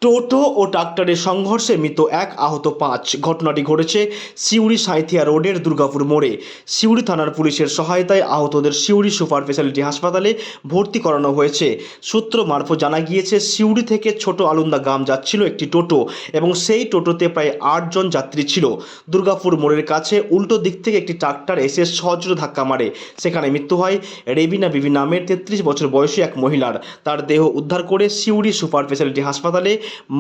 টোটো ও ট্রাক্টরের সংঘর্ষে মৃত এক, আহত ৫। ঘটনাটি ঘটেছে সিউড়ি সাঁইথিয়া রোডের দুর্গাপুর মোড়ে। সিউড়ি থানার পুলিশের সহায়তায় আহতদের সিউড়ি সুপার স্পেশালিটি হাসপাতালে ভর্তি করানো হয়েছে। সূত্র মারফত জানা গিয়েছে, সিউড়ি থেকে ছোট আলুন্দা গ্রাম যাচ্ছিল একটি টোটো এবং সেই টোটোতে প্রায় ৮ জন যাত্রী ছিল। দুর্গাপুর মোড়ের কাছে উল্টো দিক থেকে একটি ট্রাক্টর এসে সজোরে ধাক্কা মারে। সেখানে মৃত্যু হয় রেবিনা বিবি নামের ৩৩ বছর বয়সী এক মহিলার। তার দেহ উদ্ধার করে সিউড়ি সুপার স্পেশালিটি হাসপাতালে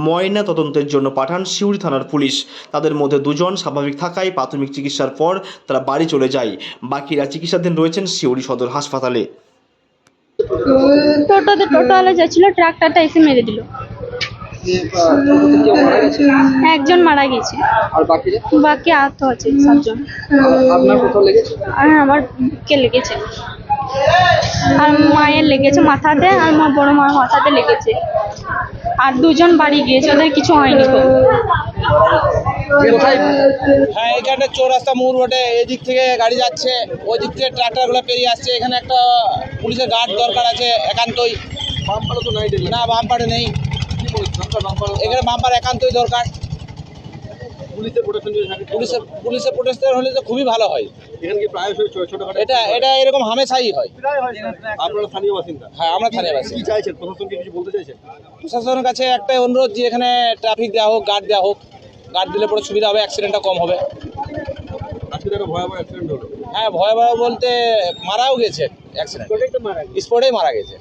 ময়না তদন্তের জন্য পাঠান সিউড়ি থানার পুলিশ। তাদের মধ্যে ২ জন স্বাভাবিক থাকায় প্রাথমিক চিকিৎসার পর তারা বাড়ি চলে যায়। বাকিরা চিকিৎসাধীন রয়েছেন সিউড়ি সদর হাসপাতালে। টোটোওয়ালা যাচ্ছিল, ট্রাক্টরটা এসে মেরে দিল। একজন মারা গেছে, বাকি আহত আছে ৭ জন। আর আমার কে লেগেছে, আর মায়ের লেগেছে মাথাতে, আর আমার বড় মার মাথাতে লেগেছে। আর ২ জন বাড়ি গিয়েছে, ওদের কিছু হয়নি তো। হ্যাঁ, এখানে চৌরাস্তা মোড় বটে। এদিক থেকে গাড়ি যাচ্ছে, ওই দিক থেকে ট্রাক্টরগুলো পেরিয়ে আসছে। এখানে একটা পুলিশের গার্ড দরকার আছে একান্তই। না, বাম্পারে নেই, এখানে বাম্পার একান্তই দরকার। পুলিশের প্রোটেকশন হলে তো খুবই ভালো হয়। এটা এরকম হামেশাই হয়। আপনারা স্থানীয় বাসিন্দা? হ্যাঁ, আমরা স্থানীয় বাসিন্দা। কি চাইছেন, প্রশাসনকে কিছু বলতে চাইছেন? প্রশাসনের কাছে একটাই অনুরোধ যে এখানে ট্রাফিক দেওয়া হোক, গার্ড দেওয়া হোক। গার্ড দিলে পরে সুবিধা হবে, অ্যাক্সিডেন্টটা কম হবে। আজকে একটা ভয়াবহ অ্যাক্সিডেন্ট হলো। হ্যাঁ, ভয়াবহ বলতে মারাও গেছে, অ্যাক্সিডেন্ট স্পটেই মারা গেছে।